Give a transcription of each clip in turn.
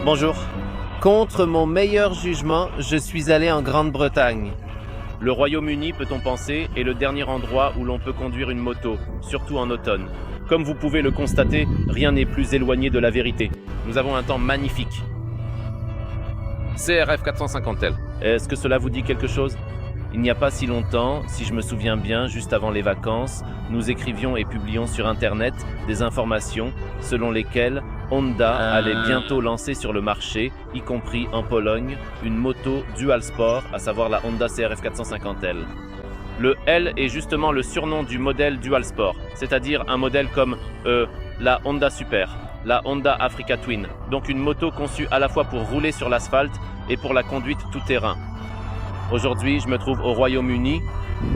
Bonjour. Contre mon meilleur jugement, je suis allé en Grande-Bretagne. Le Royaume-Uni, peut-on penser, est le dernier endroit où l'on peut conduire une moto, surtout en automne. Comme vous pouvez le constater, rien n'est plus éloigné de la vérité. Nous avons un temps magnifique. CRF 450L. Est-ce que cela vous dit quelque chose ? Il n'y a pas si longtemps, si je me souviens bien, juste avant les vacances, nous écrivions et publions sur Internet des informations selon lesquelles Honda allait bientôt lancer sur le marché, y compris en Pologne, une moto dual sport, à savoir la Honda CRF 450L. Le L est justement le surnom du modèle dual sport, c'est-à-dire un modèle comme la Honda Super, la Honda Africa Twin, donc une moto conçue à la fois pour rouler sur l'asphalte et pour la conduite tout-terrain. Aujourd'hui, je me trouve au Royaume-Uni.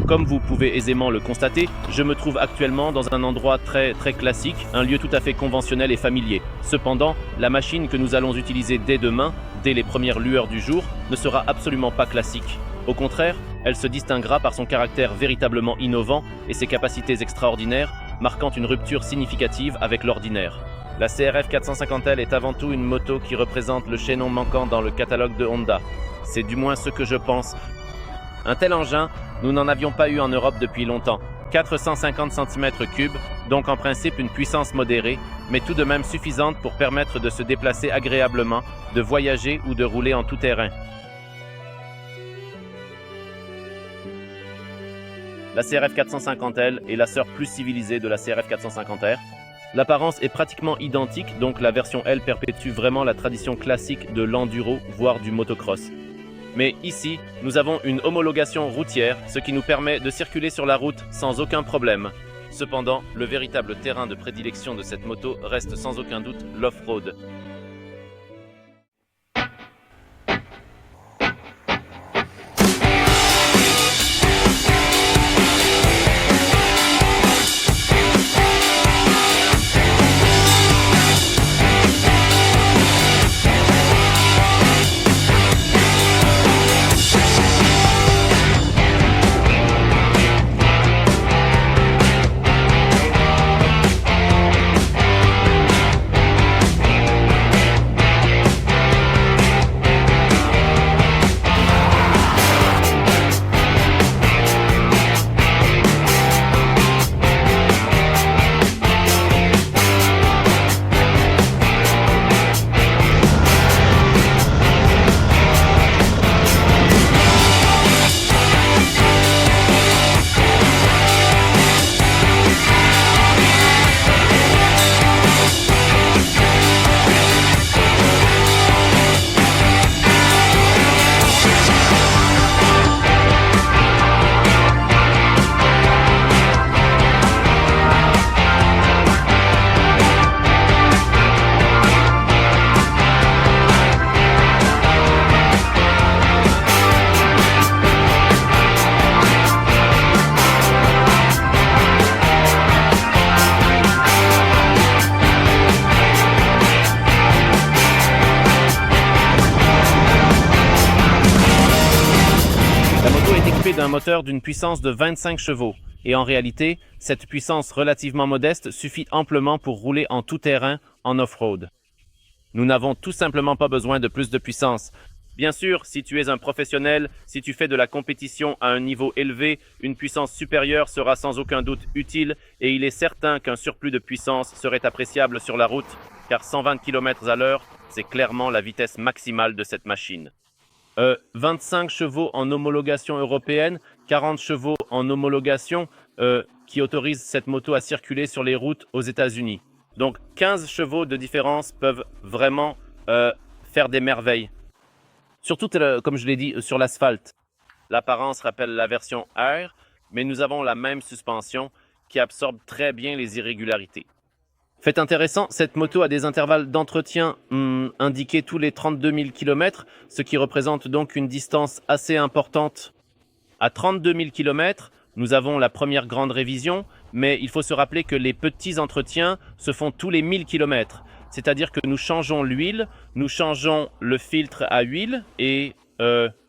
Comme vous pouvez aisément le constater, je me trouve actuellement dans un endroit très classique, un lieu tout à fait conventionnel et familier. Cependant, la machine que nous allons utiliser dès demain, dès les premières lueurs du jour, ne sera absolument pas classique. Au contraire, elle se distinguera par son caractère véritablement innovant et ses capacités extraordinaires, marquant une rupture significative avec l'ordinaire. La CRF 450L est avant tout une moto qui représente le chaînon manquant dans le catalogue de Honda. C'est du moins ce que je pense. Un tel engin, nous n'en avions pas eu en Europe depuis longtemps. 450 cm3, donc en principe une puissance modérée, mais tout de même suffisante pour permettre de se déplacer agréablement, de voyager ou de rouler en tout terrain. La CRF 450L est la sœur plus civilisée de la CRF 450R. L'apparence est pratiquement identique, donc la version L perpétue vraiment la tradition classique de l'enduro, voire du motocross. Mais ici, nous avons une homologation routière, ce qui nous permet de circuler sur la route sans aucun problème. Cependant, le véritable terrain de prédilection de cette moto reste sans aucun doute l'off-road. D'un moteur d'une puissance de 25 chevaux. Et en réalité, cette puissance relativement modeste suffit amplement pour rouler en tout terrain, en off-road. Nous n'avons tout simplement pas besoin de plus de puissance. Bien sûr, si tu es un professionnel, si tu fais de la compétition à un niveau élevé, une puissance supérieure sera sans aucun doute utile et il est certain qu'un surplus de puissance serait appréciable sur la route, car 120 km/h, c'est clairement la vitesse maximale de cette machine. 25 chevaux en homologation européenne, 40 chevaux en homologation qui autorisent cette moto à circuler sur les routes aux États-Unis. Donc 15 chevaux de différence peuvent vraiment faire des merveilles. Surtout, comme je l'ai dit, sur l'asphalte. L'apparence rappelle la version R, mais nous avons la même suspension qui absorbe très bien les irrégularités. Fait intéressant, cette moto a des intervalles d'entretien indiqués tous les 32 000 km, ce qui représente donc une distance assez importante. À 32 000 km, nous avons la première grande révision, mais il faut se rappeler que les petits entretiens se font tous les 1000 km. C'est-à-dire que nous changeons l'huile, nous changeons le filtre à huile et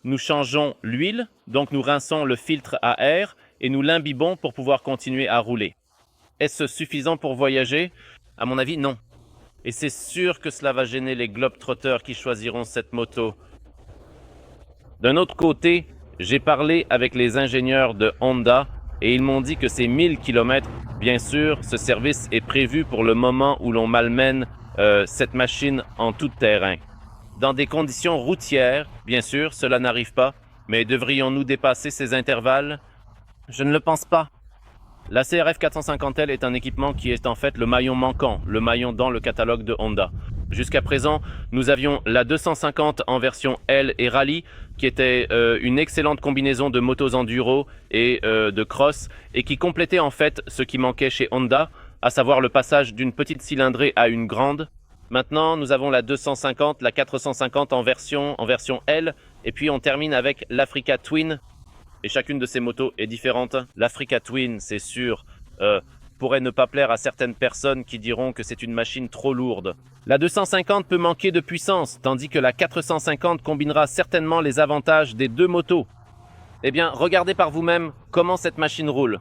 nous changeons l'huile, donc nous rinçons le filtre à air et nous l'imbibons pour pouvoir continuer à rouler. Est-ce suffisant pour voyager? À mon avis, non. Et c'est sûr que cela va gêner les globetrotters qui choisiront cette moto. D'un autre côté, j'ai parlé avec les ingénieurs de Honda et ils m'ont dit que ces 1000 km, bien sûr, ce service est prévu pour le moment où l'on malmène cette machine en tout terrain. Dans des conditions routières, bien sûr, cela n'arrive pas, mais devrions-nous dépasser ces intervalles? Je ne le pense pas. La CRF 450L est un équipement qui est en fait le maillon manquant, le maillon dans le catalogue de Honda. Jusqu'à présent, nous avions la 250 en version L et Rallye, qui était une excellente combinaison de motos enduro et de cross, et qui complétait en fait ce qui manquait chez Honda, à savoir le passage d'une petite cylindrée à une grande. Maintenant, nous avons la 250, la 450 en version L, et puis on termine avec l'Africa Twin. Et chacune de ces motos est différente. L'Africa Twin, c'est sûr, pourrait ne pas plaire à certaines personnes qui diront que c'est une machine trop lourde. La 250 peut manquer de puissance, tandis que la 450 combinera certainement les avantages des deux motos. Eh bien, regardez par vous-même comment cette machine roule.